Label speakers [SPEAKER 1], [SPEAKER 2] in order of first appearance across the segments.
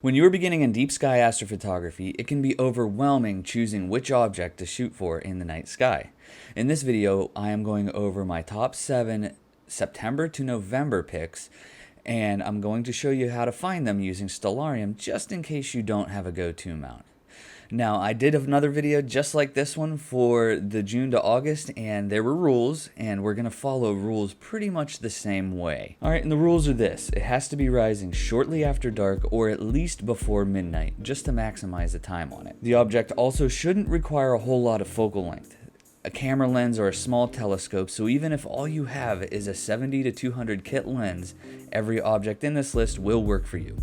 [SPEAKER 1] When you are beginning in deep sky astrophotography, it can be overwhelming choosing which object to shoot for in the night sky. In this video, I am going over my top 7 September to November picks, and I'm going to show you how to find them using Stellarium just in case you don't have a go-to mount. Now, I did another video just like this one for the June to August, and there were rules, and we're going to follow rules pretty much the same way. Alright, and the rules are this. It has to be rising shortly after dark or at least before midnight, just to maximize the time on it. The object also shouldn't require a whole lot of focal length, a camera lens or a small telescope, so even if all you have is a 70 to 200 kit lens, every object in this list will work for you.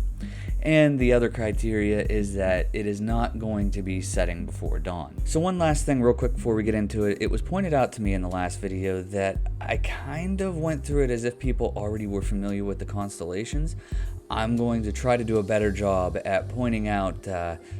[SPEAKER 1] And the other criteria is that it is not going to be setting before dawn. So one last thing real quick before we get into it. It was pointed out to me in the last video that I kind of went through it as if people already were familiar with the constellations. I'm going to try to do a better job at pointing out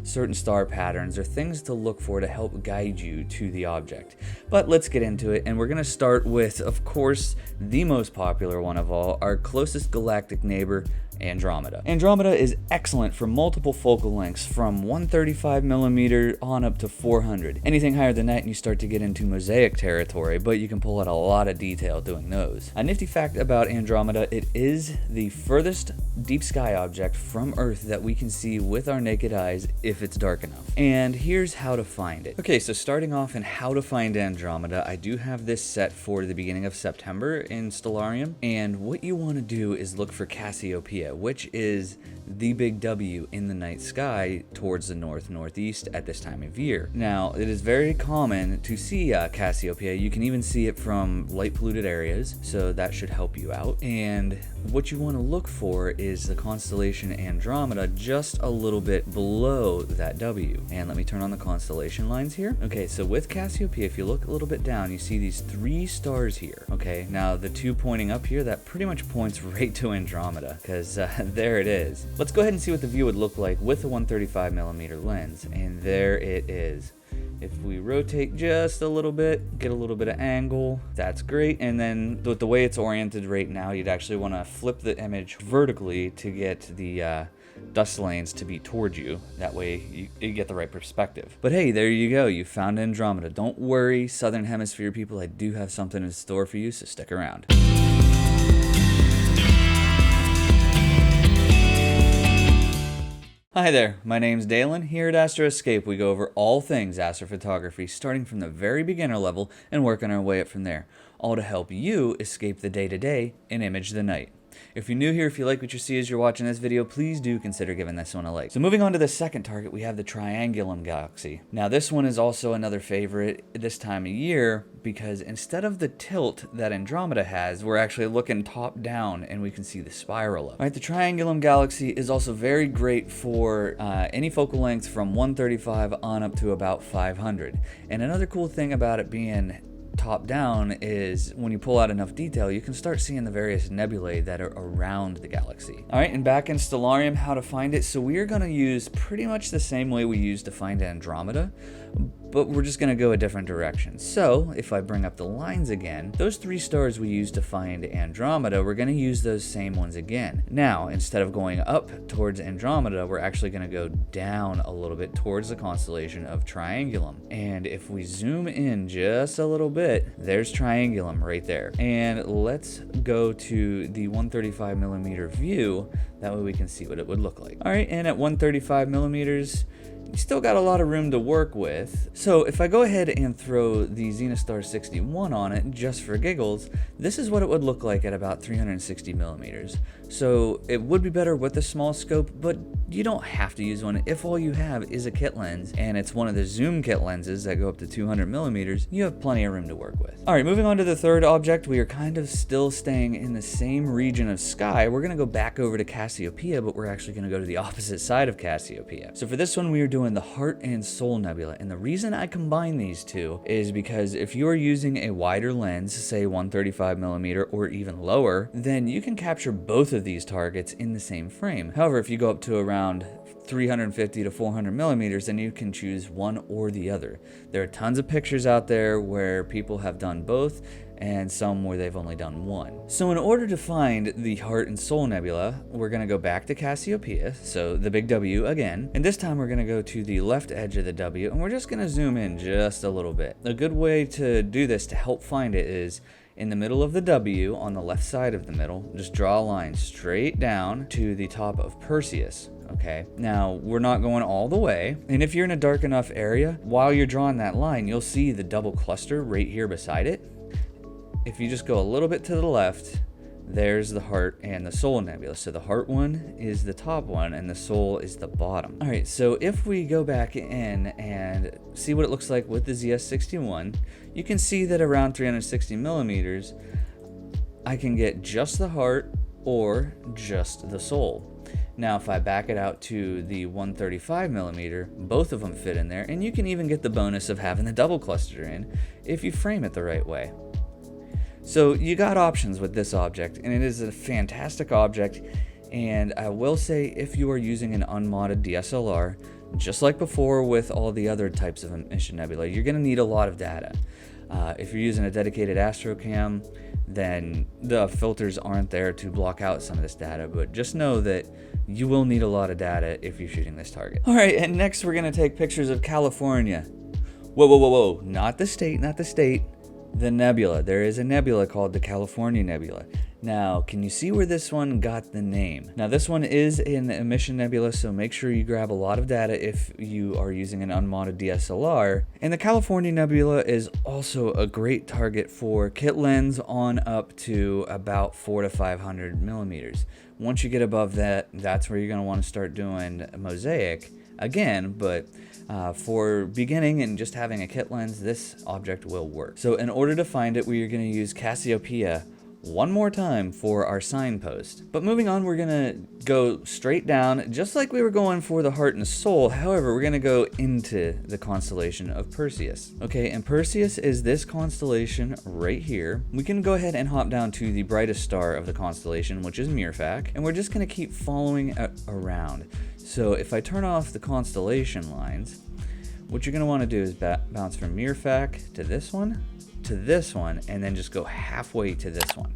[SPEAKER 1] certain star patterns or things to look for to help guide you to the object. But let's get into it, and we're going to start with, of course, the most popular one of all, our closest galactic neighbor, Andromeda. Andromeda is excellent for multiple focal lengths from 135mm on up to 400. Anything higher than that and you start to get into mosaic territory, but you can pull out a lot of detail doing those. A nifty fact about Andromeda, it is the furthest deep sky object from Earth that we can see with our naked eyes if it's dark enough. And here's how to find it. Okay, so starting off in how to find Andromeda, I do have this set for the beginning of September in Stellarium, and what you want to do is look for Cassiopeia, which is the big W in the night sky towards the northeast at this time of year. Now, it is very common to see Cassiopeia. You can even see it from light polluted areas, so that should help you out. And what you want to look for is the constellation Andromeda just a little bit below that W. And let me turn on the constellation lines here. Okay, so with Cassiopeia, if you look a little bit down, you see these 3 stars here. Okay, now the 2 pointing up here, that pretty much points right to Andromeda, because there it is. Let's go ahead and see what the view would look like with a 135mm lens, and there it is. If we rotate just a little bit, get a little bit of angle, that's great. And then with the way it's oriented right now, you'd actually want to flip the image vertically to get the dust lanes to be towards you. That way you get the right perspective. But hey, there you go. You found Andromeda. Don't worry, Southern Hemisphere people, I do have something in store for you, so stick around. Hi there, my name's Dalen. Here at Astro Escape, we go over all things astrophotography, starting from the very beginner level and working our way up from there, all to help you escape the day-to-day and image the night. If you're new here, if you like what you see as you're watching this video, please do consider giving this one a like. So moving on to the second target, we have the Triangulum galaxy. Now this one is also another favorite this time of year because instead of the tilt that Andromeda has, we're actually looking top down and we can see the spiral up. All right, the Triangulum galaxy is also very great for any focal length from 135 on up to about 500. And another cool thing about it being top down is when you pull out enough detail, you can start seeing the various nebulae that are around the galaxy. All right, and back in Stellarium, how to find it. So we are going to use pretty much the same way we used to find Andromeda, but we're just going to go a different direction. So if I bring up the lines again, those 3 stars we used to find Andromeda, we're going to use those same ones again. Now, instead of going up towards Andromeda, we're actually going to go down a little bit towards the constellation of Triangulum. And if we zoom in just a little bit, there's Triangulum right there. And let's go to the 135mm view. That way we can see what it would look like. All right, and at 135mm, you still got a lot of room to work with. So if I go ahead and throw the Zenithstar 61 on it just for giggles, this is what it would look like at about 360mm. So it would be better with a small scope, but you don't have to use one. If all you have is a kit lens and it's one of the zoom kit lenses that go up to 200mm, you have plenty of room to work with. All right, moving on to the third object, we are kind of still staying in the same region of sky. We're gonna go back over to Cassiopeia, but we're actually gonna go to the opposite side of Cassiopeia. So for this one, we are doing the Heart and Soul Nebula. And the reason I combine these two is because if you are using a wider lens, say 135mm or even lower, then you can capture both of these targets in the same frame. However, if you go up to around 350 to 400mm, then you can choose one or the other. There are tons of pictures out there where people have done both, and some where they've only done one. So in order to find the Heart and Soul Nebula, we're going to go back to Cassiopeia, so the big W again, and this time we're going to go to the left edge of the W, and we're just going to zoom in just a little bit. A good way to do this to help find it is in the middle of the W, on the left side of the middle, just draw a line straight down to the top of Perseus. Okay, now we're not going all the way, and if you're in a dark enough area, while you're drawing that line, you'll see the double cluster right here beside it. If you just go a little bit to the left, there's the Heart and the Soul Nebula. So the Heart one is the top one and the Soul is the bottom. All right, so if we go back in and see what it looks like with the ZS61, you can see that around 360 millimeters, I can get just the Heart or just the Soul. Now, if I back it out to the 135 millimeter, both of them fit in there, and you can even get the bonus of having the double cluster in if you frame it the right way. So you got options with this object, and it is a fantastic object, and I will say if you are using an unmodded DSLR, just like before with all the other types of emission nebula, you're going to need a lot of data. If you're using a dedicated Astro Cam, then the filters aren't there to block out some of this data, but just know that you will need a lot of data if you're shooting this target. All right, and next we're going to take pictures of California. Whoa, not the state, the nebula. There is a nebula called the California Nebula. Now, can you see where this one got the name? Now, this one is an emission nebula, so make sure you grab a lot of data if you are using an unmodded DSLR. And the California Nebula is also a great target for kit lens on up to about 400 to 500 millimeters. Once you get above that, that's where you're going to want to start doing mosaic again, but for beginning and just having a kit lens, this object will work. So in order to find it, we are going to use Cassiopeia one more time for our signpost. But moving on, we're going to go straight down, just like we were going for the Heart and Soul. However, we're going to go into the constellation of Perseus. Okay, and Perseus is this constellation right here. We can go ahead and hop down to the brightest star of the constellation, which is Myrfak, and we're just going to keep following it around. So if I turn off the constellation lines, what you're going to want to do is bounce from Myrfak to this one, and then just go halfway to this one.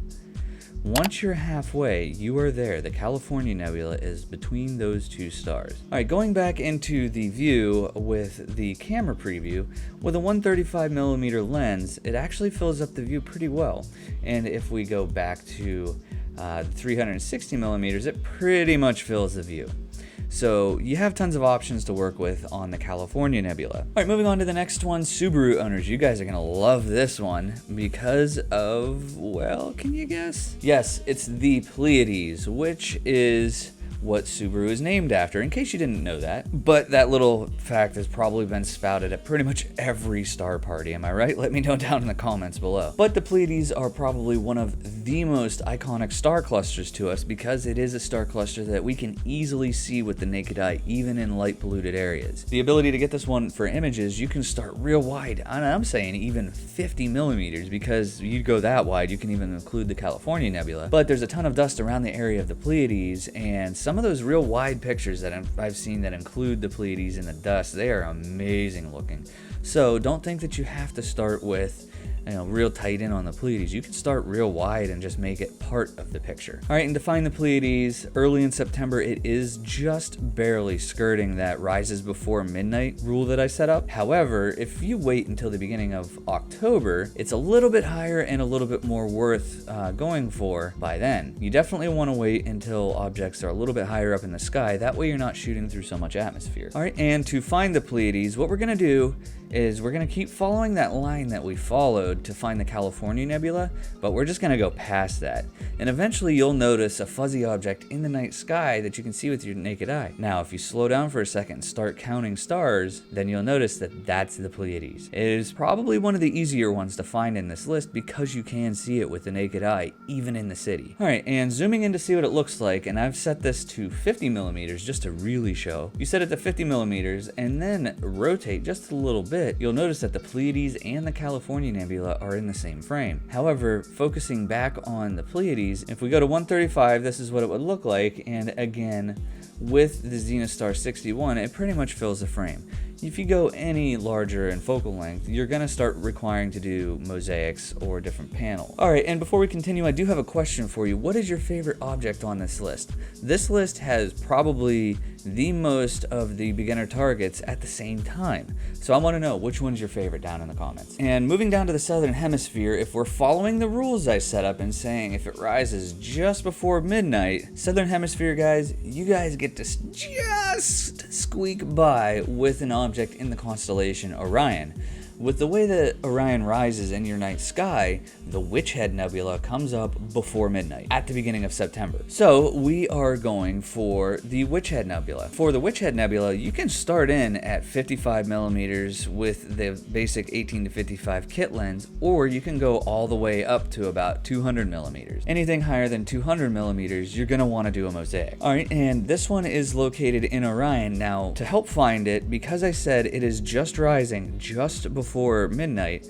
[SPEAKER 1] Once you're halfway, you are there. The California Nebula is between those two stars. All right, going back into the view with the camera preview, with a 135 millimeter lens, it actually fills up the view pretty well. And if we go back to 360 millimeters, it pretty much fills the view. So you have tons of options to work with on the California Nebula. All right, moving on to the next one, Subaru owners. You guys are gonna love this one because of, well, can you guess? Yes, it's the Pleiades, which is what Subaru is named after, in case you didn't know that. But that little fact has probably been spouted at pretty much every star party, am I right? Let me know down in the comments below. But the Pleiades are probably one of the most iconic star clusters to us because it is a star cluster that we can easily see with the naked eye, even in light polluted areas. The ability to get this one for images, you can start real wide, and I'm saying even 50 millimeters, because you go that wide, you can even include the California Nebula. But there's a ton of dust around the area of the Pleiades, and some of those real wide pictures that I've seen that include the Pleiades in the dust, they are amazing looking. So don't think that you have to start with, you know, real tight in on the Pleiades. You can start real wide and just make it part of the picture. All right, and to find the Pleiades, early in September, it is just barely skirting that rises before midnight rule that I set up. However, if you wait until the beginning of October, it's a little bit higher and a little bit more worth going for by then. You definitely want to wait until objects are a little bit higher up in the sky. That way you're not shooting through so much atmosphere. All right, and to find the Pleiades, what we're going to do is we're going to keep following that line that we followed to find the California Nebula, but we're just going to go past that. And eventually you'll notice a fuzzy object in the night sky that you can see with your naked eye. Now, if you slow down for a second and start counting stars, then you'll notice that that's the Pleiades. It is probably one of the easier ones to find in this list because you can see it with the naked eye, even in the city. All right, and zooming in to see what it looks like, and I've set this to 50 millimeters just to really show. You set it to 50 millimeters and then rotate just a little bit. You'll notice that the Pleiades and the California Nebula are in the same frame. However, focusing back on the Pleiades, if we go to 135, this is what it would look like, and again, with the Zenith Star 61, it pretty much fills the frame. if you go any larger in focal length, you're going to start requiring to do mosaics or different panels. Alright, and before we continue, I do have a question for you. What is your favorite object on this list? This list has probably the most of the beginner targets at the same time. So I want to know which one's your favorite down in the comments. And moving down to the southern hemisphere, if we're following the rules I set up and saying if it rises just before midnight, southern hemisphere guys, you guys get to just squeak by with an object in the constellation Orion. With the way that Orion rises in your night sky, the Witch Head Nebula comes up before midnight, at the beginning of September. So we are going for the Witch Head Nebula. For the Witch Head Nebula, you can start in at 55 millimeters with the basic 18 to 55 kit lens, or you can go all the way up to about 200 millimeters. Anything higher than 200 millimeters, you're gonna wanna do a mosaic. All right, and this one is located in Orion. Now, to help find it, because I said it is just rising just before midnight,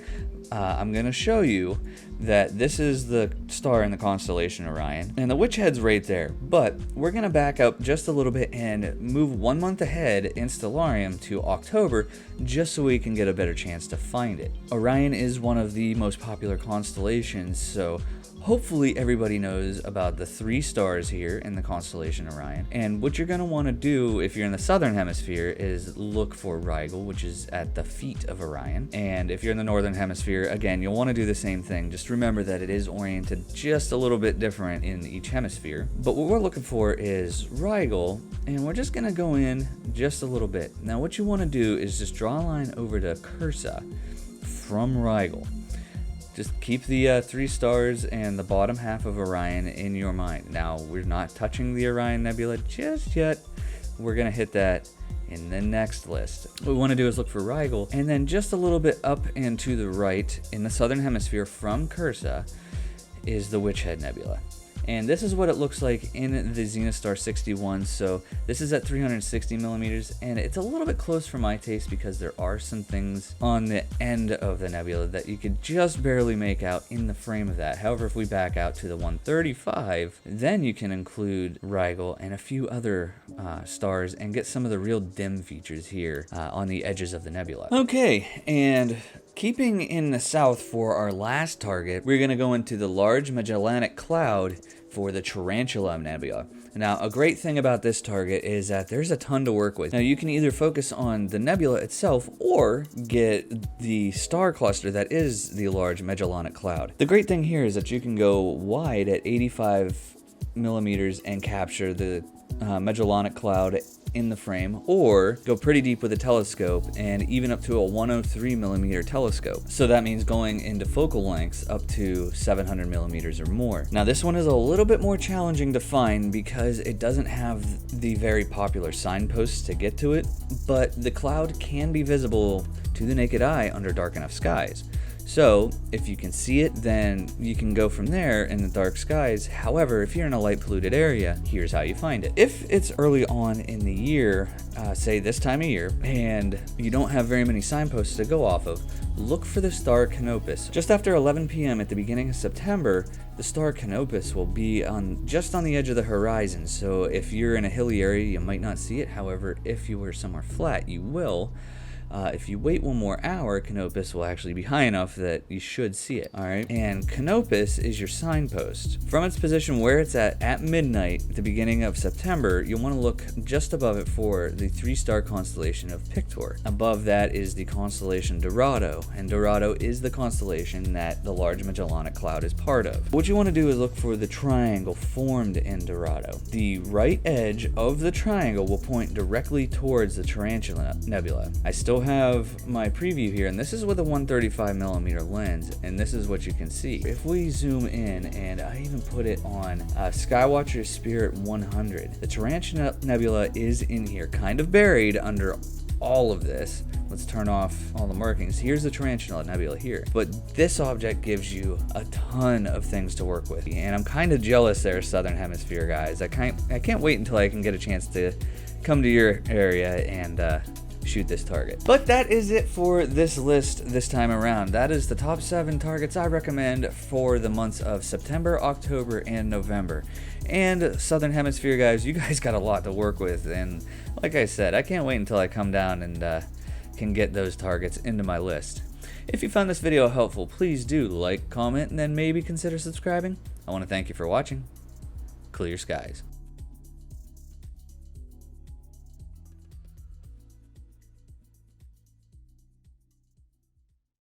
[SPEAKER 1] I'm going to show you that this is the star in the constellation Orion, and the Witch Head's right there, but we're going to back up just a little bit and move 1 month ahead in Stellarium to October, just so we can get a better chance to find it. Orion is one of the most popular constellations, so hopefully everybody knows about the 3 stars here in the constellation Orion. And what you're going to want to do if you're in the southern hemisphere is look for Rigel, which is at the feet of Orion. And if you're in the northern hemisphere, again, you'll want to do the same thing. Just remember that it is oriented just a little bit different in each hemisphere. But what we're looking for is Rigel, and we're just going to go in just a little bit. Now what you want to do is just draw a line over to Cursa from Rigel. Just keep the 3 stars and the bottom half of Orion in your mind. Now, we're not touching the Orion Nebula just yet. We're going to hit that in the next list. What we want to do is look for Rigel, and then just a little bit up and to the right in the southern hemisphere from Cursa is the Witch Head Nebula. And this is what it looks like in the Zenith Star 61. So this is at 360 millimeters, and it's a little bit close for my taste because there are some things on the end of the nebula that you could just barely make out in the frame of that. However, if we back out to the 135, then you can include Rigel and a few other stars and get some of the real dim features here on the edges of the nebula. Okay, and keeping in the south for our last target, we're going to go into the Large Magellanic Cloud for the Tarantula Nebula. Now, a great thing about this target is that there's a ton to work with. Now, you can either focus on the nebula itself or get the star cluster that is the Large Magellanic Cloud. The great thing here is that you can go wide at 85 millimeters and capture the Magellanic Cloud in the frame, or go pretty deep with a telescope and even up to a 103 millimeter telescope. So that means going into focal lengths up to 700 millimeters or more. Now this one is a little bit more challenging to find because it doesn't have the very popular signposts to get to it, but the cloud can be visible to the naked eye under dark enough skies. So if you can see it, then you can go from there in the dark skies. However, if you're in a light polluted area, here's how you find it. If it's early on in the year, say this time of year, and you don't have very many signposts to go off of, look for the star Canopus. Just after 11 p.m. at the beginning of September, the star Canopus will be just on the edge of the horizon. So if you're in a hilly area, you might not see it. However, if you were somewhere flat, you will. If you wait 1 more hour, Canopus will actually be high enough that you should see it. All right, and Canopus is your signpost. From its position where it's at midnight, at the beginning of September, you'll want to look just above it for the 3-star constellation of Pictor. Above that is the constellation Dorado, and Dorado is the constellation that the Large Magellanic Cloud is part of. What you want to do is look for the triangle formed in Dorado. The right edge of the triangle will point directly towards the Tarantula Nebula. I still have my preview here, and this is with a 135 millimeter lens, and this is what you can see. If we zoom in, and I even put it on Skywatcher Spirit 100, the Tarantula Nebula is in here, kind of buried under all of this. Let's turn off all the markings. Here's the Tarantula Nebula here, but this object gives you a ton of things to work with, and I'm kind of jealous there, Southern Hemisphere guys. I can't wait until I can get a chance to come to your area and shoot this target. But that is it for this list this time around. That is the top 7 targets I recommend for the months of September, October, and November. And Southern Hemisphere guys, you guys got a lot to work with, and like I said, I can't wait until I come down and can get those targets into my list. If you found this video helpful, please do like, comment, and then maybe consider subscribing. I want to thank you for watching. Clear skies.